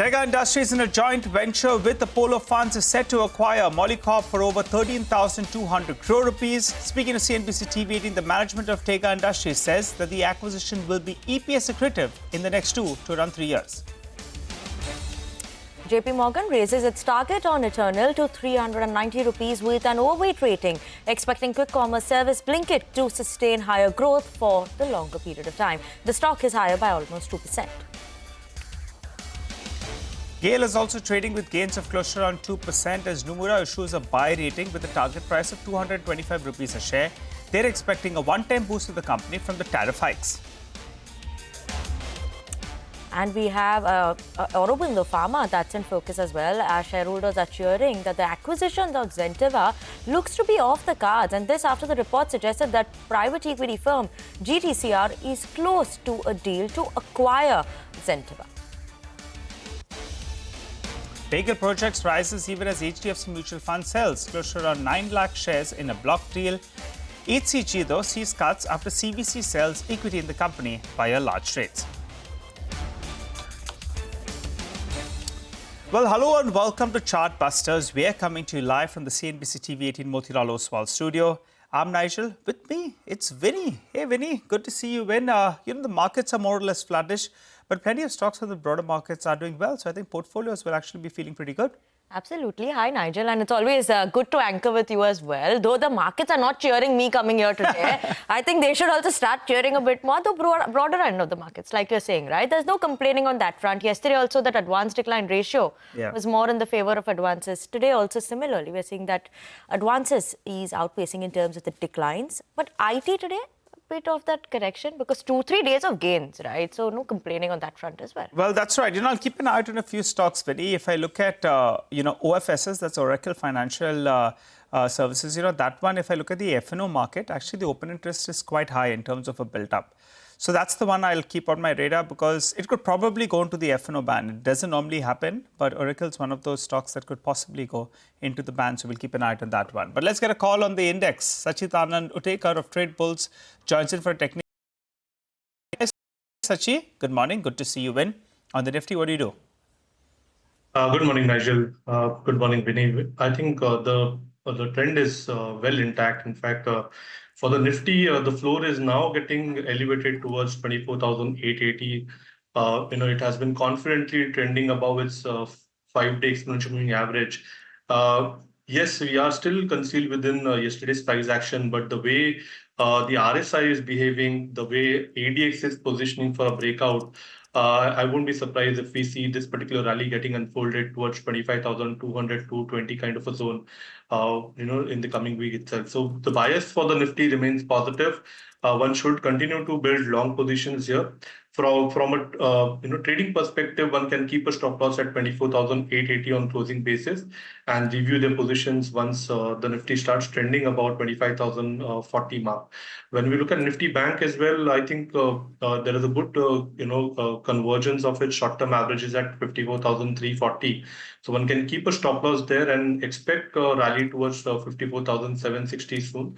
Tega Industries, in a joint venture with Apollo Funds, is set to acquire Molycorp for over 13,200 crore rupees. Speaking to CNBC-TV18, the management of Tega Industries says that the acquisition will be EPS accretive in the next 2 to around 3 years. JP Morgan raises its target on Eternal to 390 rupees with an overweight rating, expecting quick commerce service Blinkit to sustain higher growth for the longer period of time. The stock is higher by almost 2%. GAIL is also trading with gains of close to around 2% as Nomura issues a buy rating with a target price of 225 rupees a share. They're expecting a one-time boost to the company from the tariff hikes. And we have Aurobindo Pharma that's in focus as well. Our shareholders are cheering that the acquisition of Zentiva looks to be off the cards, and this after the report suggested that private equity firm GTCR is close to a deal to acquire Zentiva. Bagel Projects rises even as HDFC Mutual Fund sells close to around 9 lakh shares in a block deal. HCG, though, sees cuts after CVC sells equity in the company via large trades. Well, hello and welcome to Chartbusters. We are coming to you live from the CNBC-TV18 Motilal Oswal studio. I'm Nigel. With me, it's Vinny. Hey, Vinny, good to see you, Vin. The markets are more or less flattish, but plenty of stocks on the broader markets are doing well. So I think portfolios will actually be feeling pretty good. Absolutely. Hi, Nigel. And it's always good to anchor with you as well. Though the markets are not cheering me coming here today, I think they should also start cheering a bit more the broader end of the markets, like you're saying, right? There's no complaining on that front. Yesterday also that advance decline ratio was more in the favor of advances. Today also similarly, we're seeing that advances is outpacing in terms of the declines. But IT today, bit of that correction because 2-3 days of gains, right? So no complaining on that front as well. Well, that's right. I'll keep an eye out on a few stocks, Vinny. If I look at, OFSs, that's Oracle Financial Services, that one, if I look at the F&O market, actually the open interest is quite high in terms of a built-up. So that's the one I'll keep on my radar because it could probably go into the F&O ban. It doesn't normally happen, but Oracle's one of those stocks that could possibly go into the ban. So we'll keep an eye on that one. But let's get a call on the index. Sachit Anand Utekar of Trade Bulls joins in for a technical. Yes, Sachi, good morning. Good to see you, Vin. On the Nifty, what do you do? Good morning, Nigel. Good morning, Vinny. I think the trend is well intact. In fact, for the Nifty, the floor is now getting elevated towards 24,880. It has been confidently trending above its 5-day exponential moving average. Yes, we are still concealed within yesterday's price action, but the way the RSI is behaving, the way ADX is positioning for a breakout, I wouldn't be surprised if we see this particular rally getting unfolded towards 25,200 to 20 kind of a zone, in the coming week itself. So the bias for the Nifty remains positive. One should continue to build long positions here. From a trading perspective, one can keep a stop loss at 24,880 on closing basis and review their positions once the Nifty starts trending about 25,040 mark. When we look at Nifty Bank as well, I think there is a good convergence of its short-term averages at 54,340. So one can keep a stop loss there and expect a rally towards 54,760 soon.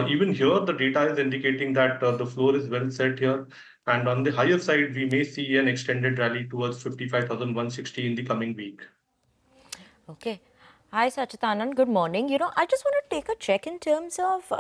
Even here, the data is indicating that the floor is well set here. And on the higher side, we may see an extended rally towards 55,160 in the coming week. Okay. Hi, Sachitanand. Good morning. I just want to take a check in terms of,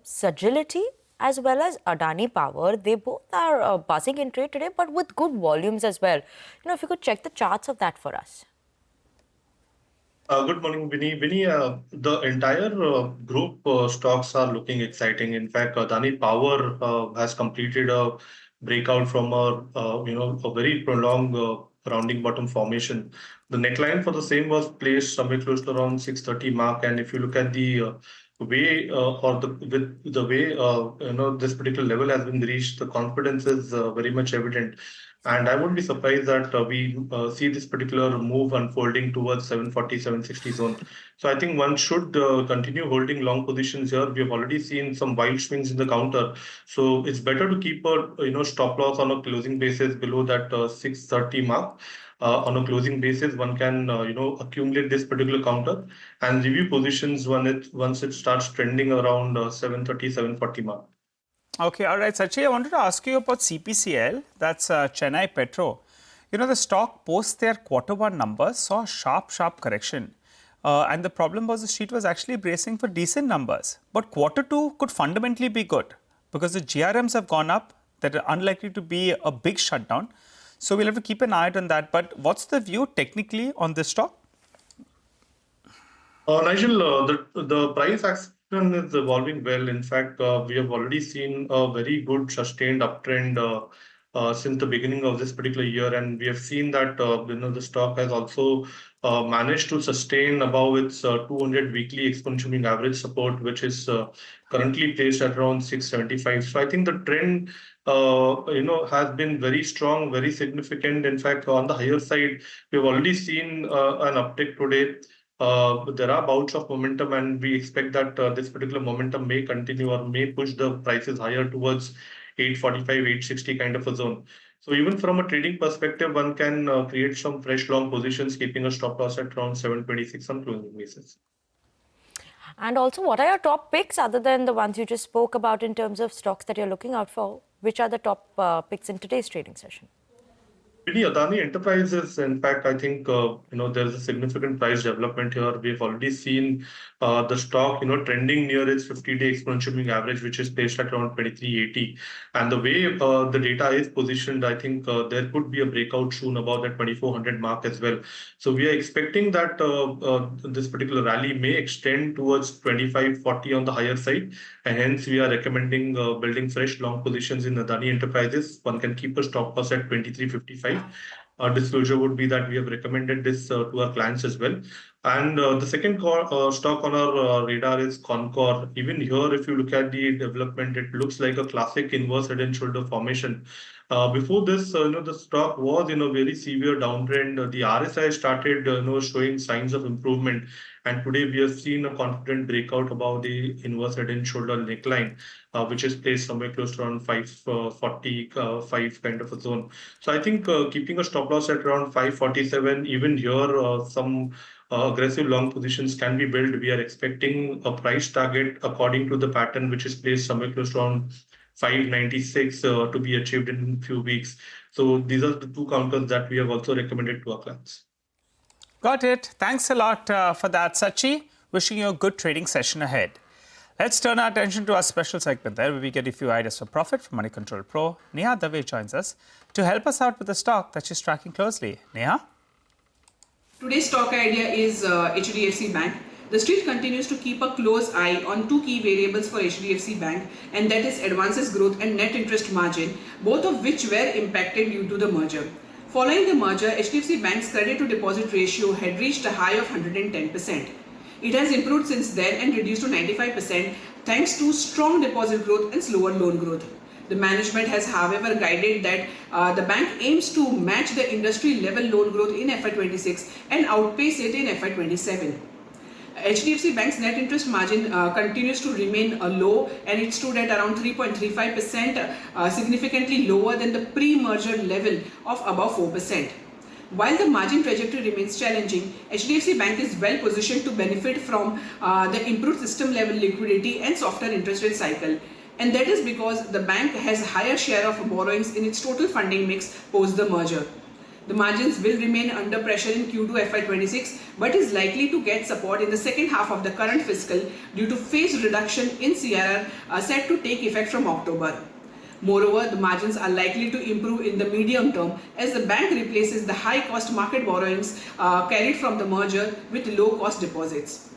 Sagility as well as Adani Power. They both are buzzing in trade today, but with good volumes as well. If you could check the charts of that for us. Good morning, Vinny. Vinny, the entire group stocks are looking exciting. In fact, Adani Power has completed a breakout from a very prolonged rounding bottom formation. The neckline for the same was placed somewhere close to around 630 mark. And if you look at the way this particular level has been reached, the confidence is very much evident. And I wouldn't be surprised that we see this particular move unfolding towards 740, 760 zone. So I think one should continue holding long positions here. We have already seen some wild swings in the counter. So it's better to keep a stop loss on a closing basis below that 630 mark. On a closing basis, one can accumulate this particular counter and review positions once it starts trending around 730, 740 mark. Okay, all right, Sachi, I wanted to ask you about CPCL, that's Chennai Petro. the stock post their Q1 numbers saw a sharp correction. And the problem was the street was actually bracing for decent numbers. But Q2 could fundamentally be good because the GRMs have gone up. That are unlikely to be a big shutdown. So we'll have to keep an eye on that. But what's the view technically on this stock? Nigel, the price action is evolving well. In fact, we have already seen a very good sustained uptrend since the beginning of this particular year, and we have seen that the stock has also managed to sustain above its 200 weekly exponential moving average support, which is currently placed at around 675. So I think the trend has been very strong, very significant. In fact, on the higher side, we've already seen an uptick today. There are bouts of momentum, and we expect that this particular momentum may continue or may push the prices higher towards 845, 860 kind of a zone. So even from a trading perspective, one can create some fresh long positions, keeping a stop loss at around 726 on closing basis. And also, what are your top picks other than the ones you just spoke about in terms of stocks that you're looking out for? Which are the top picks in today's trading session? Really, Adani Enterprises, in fact, I think, there is a significant price development here. We've already seen the stock, trending near its 50-day exponential moving average, which is placed at around 2380. And the way the data is positioned, I think there could be a breakout soon above that 2400 mark as well. So we are expecting that this particular rally may extend towards 2540 on the higher side. And hence, we are recommending building fresh long positions in Adani Enterprises. One can keep a stop loss at 2355. Our disclosure would be that we have recommended this to our clients as well. And the second stock on our radar is Concor. Even here, if you look at the development, it looks like a classic inverse head and shoulder formation. Before this, the stock was in a very severe downtrend. The RSI started, showing signs of improvement. And today we have seen a confident breakout above the inverse head and shoulder neckline, which is placed somewhere close to around 545 kind of a zone. So I think keeping a stop loss at around 547, even here, some aggressive long positions can be built. We are expecting a price target according to the pattern, which is placed somewhere close to around 596 to be achieved in a few weeks. So these are the two counters that we have also recommended to our clients. Got it. Thanks a lot for that, Sachi. Wishing you a good trading session ahead. Let's turn our attention to our special segment there, where we get a few ideas for profit from Money Control Pro. Neha Dave joins us to help us out with the stock that she's tracking closely. Neha? Today's stock idea is HDFC Bank. The street continues to keep a close eye on two key variables for HDFC Bank, and that is advances growth and net interest margin, both of which were impacted due to the merger. Following the merger, HDFC Bank's credit to deposit ratio had reached a high of 110%. It has improved since then and reduced to 95% thanks to strong deposit growth and slower loan growth. The management has, however, guided that the bank aims to match the industry level loan growth in FY26 and outpace it in FY27. HDFC Bank's net interest margin continues to remain low, and it stood at around 3.35%, significantly lower than the pre-merger level of above 4%. While the margin trajectory remains challenging, HDFC Bank is well positioned to benefit from the improved system level liquidity and softer interest rate cycle. And that is because the bank has a higher share of borrowings in its total funding mix post the merger. The margins will remain under pressure in Q2 FY26, but is likely to get support in the second half of the current fiscal due to phased reduction in CRR set to take effect from October. Moreover, the margins are likely to improve in the medium term as the bank replaces the high-cost market borrowings carried from the merger with low-cost deposits.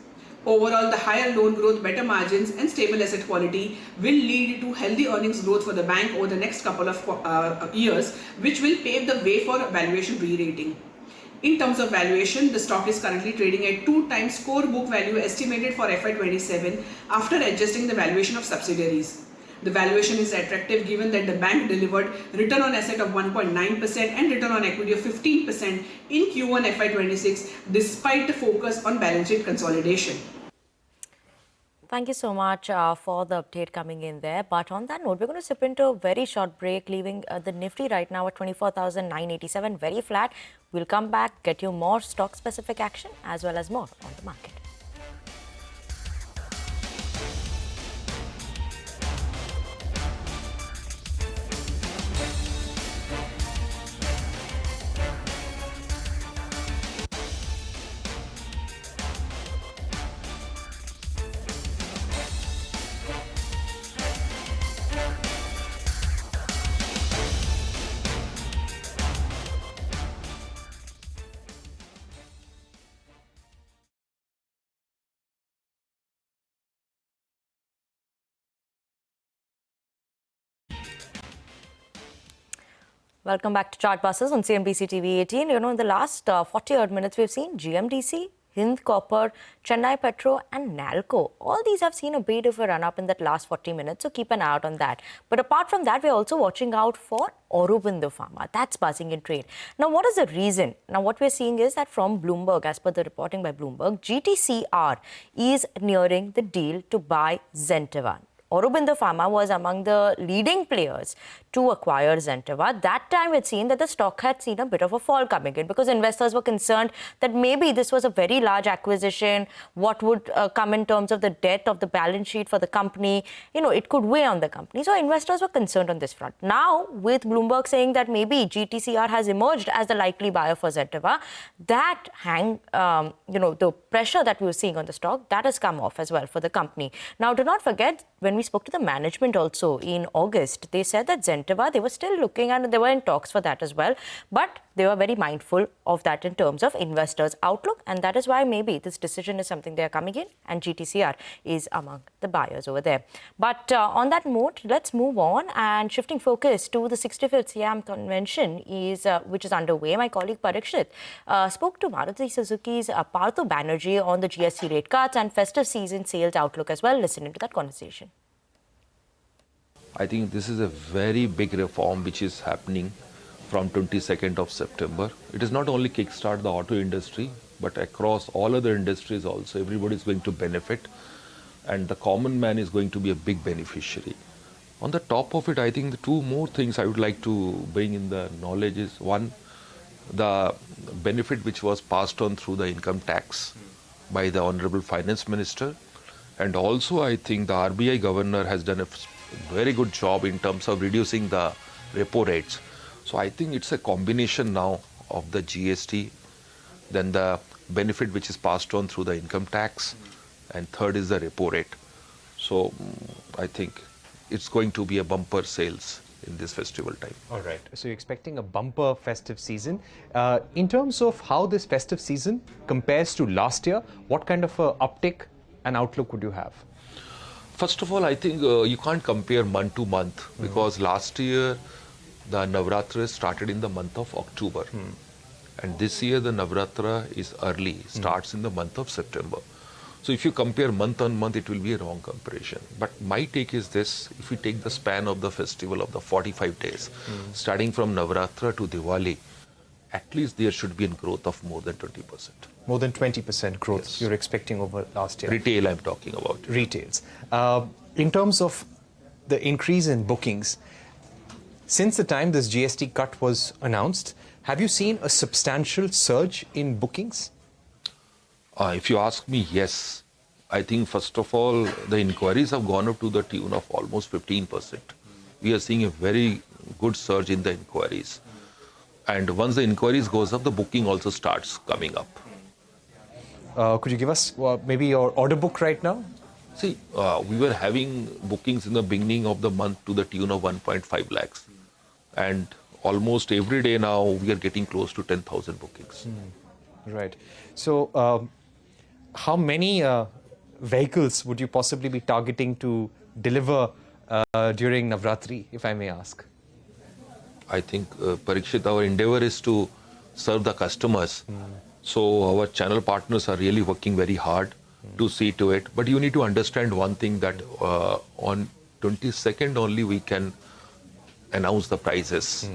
Overall, the higher loan growth, better margins and stable asset quality will lead to healthy earnings growth for the bank over the next couple of years, which will pave the way for valuation re-rating. In terms of valuation, the stock is currently trading at 2 times core book value estimated for FY27 after adjusting the valuation of subsidiaries. The valuation is attractive given that the bank delivered return on asset of 1.9% and return on equity of 15% in Q1 FY26 despite the focus on balance sheet consolidation. Thank you so much for the update coming in there. But on that note, we're going to slip into a very short break, leaving the Nifty right now at 24,987, very flat. We'll come back, get you more stock-specific action as well as more on the market. Welcome back to Chartbusters on CNBC-TV18. You know, in the last 40-odd minutes, we've seen GMDC, Hind Copper, Chennai Petro and Nalco. All these have seen a bit of a run-up in that last 40 minutes, so keep an eye out on that. But apart from that, we're also watching out for Aurobindo Pharma. That's buzzing in trade. Now, what is the reason? Now, what we're seeing is that from Bloomberg, as per the reporting by Bloomberg, GTCR is nearing the deal to buy Zentiva. Aurobindo Pharma was among the leading players to acquire Zentiva. That time, we'd seen that the stock had seen a bit of a fall coming in because investors were concerned that maybe this was a very large acquisition. What would come in terms of the debt of the balance sheet for the company? You know, it could weigh on the company. So investors were concerned on this front. Now, with Bloomberg saying that maybe GTCR has emerged as the likely buyer for Zentiva, that the pressure that we were seeing on the stock, that has come off as well for the company. Now, do not forget, when we spoke to the management also in August, they said that Zentiva, they were still looking and they were in talks for that as well. But they were very mindful of that in terms of investors' outlook. And that is why maybe this decision is something they are coming in and GTCR is among the buyers over there. But on that note, let's move on and shifting focus to the 65th SIAM convention which is underway. My colleague Parikshit spoke to Maruti Suzuki's Partho Banerjee on the GST rate cuts and festive season sales outlook as well. Listen into that conversation. I think this is a very big reform which is happening from 22nd of September. It is not only kickstart the auto industry, but across all other industries also. Everybody is going to benefit and the common man is going to be a big beneficiary. On the top of it, I think the two more things I would like to bring in the knowledge is one, the benefit which was passed on through the income tax by the Honorable Finance Minister. And also I think the RBI Governor has done a very good job in terms of reducing the repo rates. So I think it's a combination now of the GST, then the benefit which is passed on through the income tax, and third is the repo rate. So I think it's going to be a bumper sales in this festival time. All right. So you're expecting a bumper festive season. In terms of how this festive season compares to last year, what kind of a uptick and outlook would you have? First of all, I think you can't compare month to month because last year the Navratra started in the month of October. And this year the Navratra is early, starts in the month of September. So if you compare month on month, it will be a wrong comparison. But my take is this, if you take the span of the festival of the 45 days, starting from Navratra to Diwali, at least there should be a growth of more than 20%. More than 20% growth Yes. you're expecting over last year. Retail I'm talking about. Retails. In terms of the increase in bookings, since the time this GST cut was announced, have you seen a substantial surge in bookings? If you ask me, yes. I think first of all, the inquiries have gone up to the tune of almost 15%. We are seeing a very good surge in the inquiries. And once the inquiries goes up, the booking also starts coming up. Could you give us maybe your order book right now? See, we were having bookings in the beginning of the month to the tune of 1.5 lakhs. And almost every day now, we are getting close to 10,000 bookings. Right. So how many vehicles would you possibly be targeting to deliver during Navratri, if I may ask? I think, Parikshit, our endeavor is to serve the customers. So our channel partners are really working very hard to see to it. But you need to understand one thing, that on 22nd only we can announce the prices.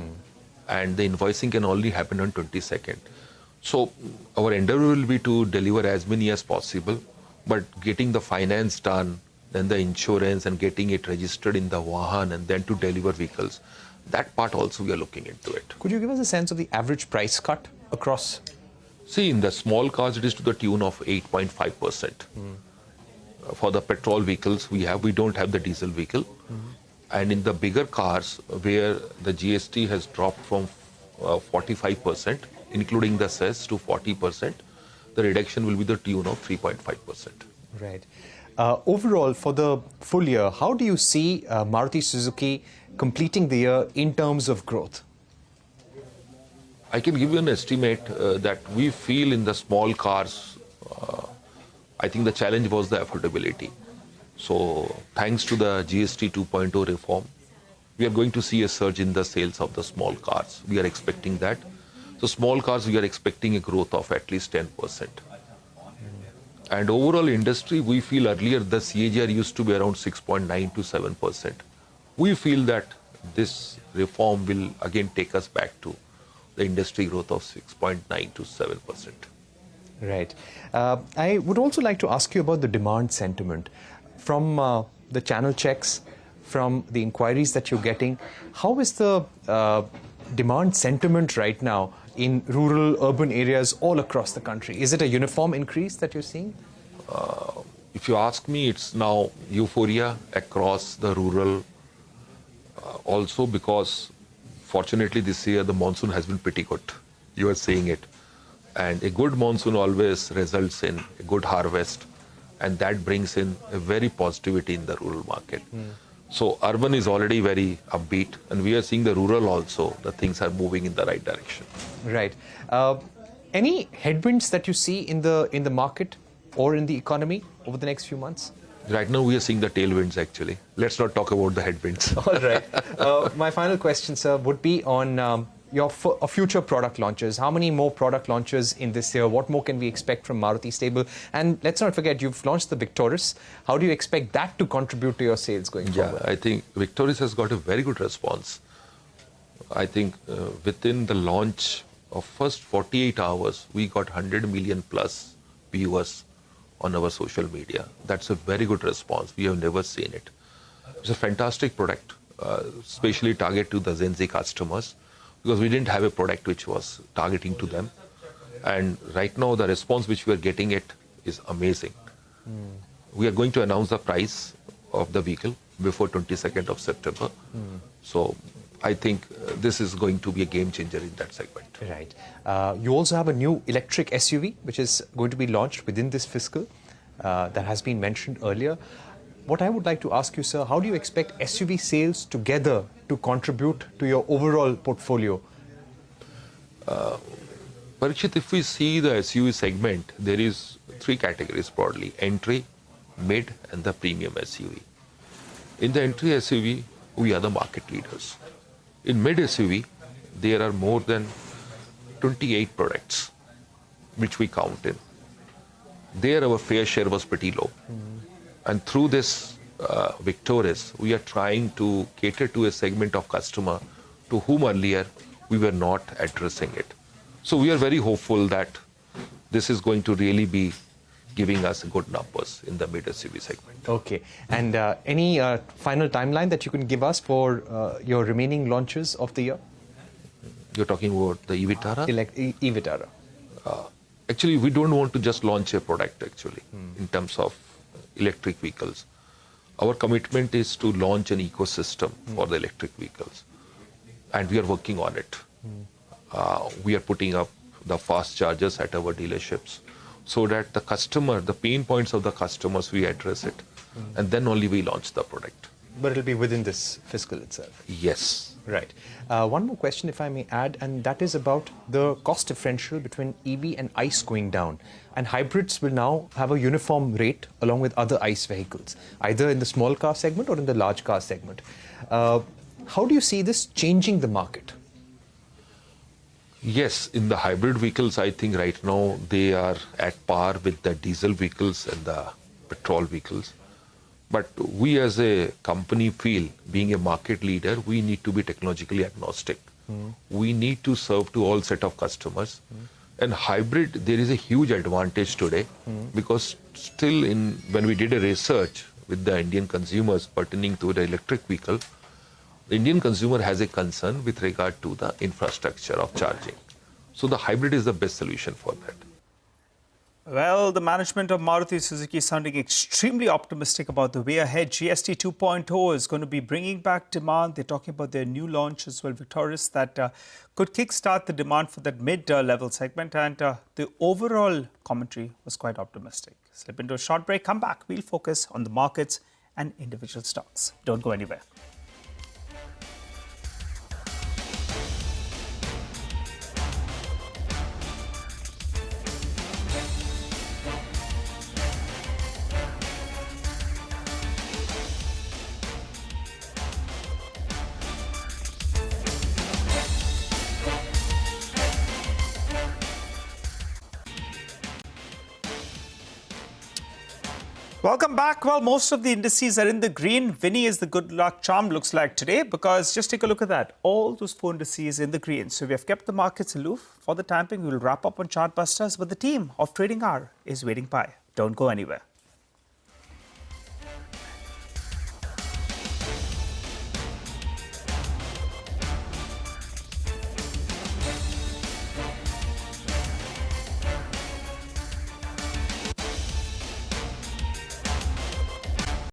And the invoicing can only happen on 22nd. So our endeavor will be to deliver as many as possible. But getting the finance done, then the insurance and getting it registered in the Vahan and then to deliver vehicles, that part also we are looking into it. Could you give us a sense of the average price cut across? See, in the small cars, it is to the tune of 8.5%. For the petrol vehicles we don't have the diesel vehicle. And in the bigger cars, where the GST has dropped from 45%, including the cess, to 40%, the reduction will be the tune of 3.5%. Right. Overall, for the full year, how do you see Maruti Suzuki completing the year in terms of growth? I can give you an estimate that we feel in the small cars, I think the challenge was the affordability. So thanks to the GST 2.0 reform, we are going to see a surge in the sales of the small cars. We are expecting that. So small cars, we are expecting a growth of at least 10%. And overall industry, we feel earlier the CAGR used to be around 6.9 to 7%. We feel that this reform will again take us back to the industry growth of 6.9 to 7%. Right. I would also like to ask you about the demand sentiment. From the channel checks, from the inquiries that you're getting, how is the demand sentiment right now in rural, urban areas all across the country? Is it a uniform increase that you're seeing? If you ask me, it's now euphoria across the rural also, because fortunately this year the monsoon has been pretty good. You are seeing it. And a good monsoon always results in a good harvest, and that brings in a very positivity in the rural market. So urban is already very upbeat, and we are seeing the rural also, the things are moving in the right direction. Right. Any headwinds that you see in the market or in the economy over the next few months? Right now we are seeing the tailwinds actually. Let's not talk about the headwinds. All right. My final question, sir, would be on your future product launches. How many more product launches in this year? What more can we expect from Maruti stable? And let's not forget, you've launched the Victoris. How do you expect that to contribute to your sales going forward? I think Victoris has got a very good response. I think within the launch of first 48 hours, we got 100 million plus viewers on our social media. That's a very good response. We have never seen it. It's a fantastic product, especially targeted to the Gen Z customers, because we didn't have a product which was targeting to them. And right now the response which we are getting it is amazing. We are going to announce the price of the vehicle before 22nd of September. So I think this is going to be a game changer in that segment. Right. You also have a new electric SUV, which is going to be launched within this fiscal. That has been mentioned earlier. What I would like to ask you, sir, how do you expect SUV sales together to contribute to your overall portfolio? Parikshit, if we see the SUV segment, there is three categories broadly: entry, mid, and the premium SUV. In the entry SUV, we are the market leaders. In mid SUV, there are more than 28 products which we count in. There our fair share was pretty low. And through this Victoris, we are trying to cater to a segment of customer to whom earlier we were not addressing it. So we are very hopeful that this is going to really be giving us good numbers in the mid SUV segment. Okay. And any final timeline that you can give us for your remaining launches of the year? You're talking about the e-Vitara? E-Vitara. Actually, we don't want to just launch a product actually in terms of electric vehicles. Our commitment is to launch an ecosystem for the electric vehicles. And we are working on it. We are putting up the fast chargers at our dealerships so that the customer, the pain points of the customers, we address it. And then only we launch the product. But it'll be within this fiscal itself. Yes. Right. One more question, if I may add, and that is about the cost differential between EV and ICE going down. And hybrids will now have a uniform rate along with other ICE vehicles, either in the small car segment or in the large car segment. How do you see this changing the market? Yes, in the hybrid vehicles, I think right now they are at par with the diesel vehicles and the petrol vehicles. But we as a company feel, being a market leader, we need to be technologically agnostic. We need to serve to all set of customers. And hybrid, there is a huge advantage today because still when we did a research with the Indian consumers pertaining to the electric vehicle, the Indian consumer has a concern with regard to the infrastructure of charging. So the hybrid is the best solution for that. Well, the management of Maruti Suzuki is sounding extremely optimistic about the way ahead. GST 2.0 is going to be bringing back demand. They're talking about their new launch as well, Victoris, that could kickstart the demand for that mid-level segment. And the overall commentary was quite optimistic. Slip into a short break, come back. We'll focus on the markets and individual stocks. Don't go anywhere. Welcome back. Well, most of the indices are in the green. Vinny is the good luck charm, looks like today, because just take a look at that. All those 4 indices in the green. So we have kept the markets aloof. For the time being, we will wrap up on Chartbusters, but the team of Trading Hour is waiting by. Don't go anywhere.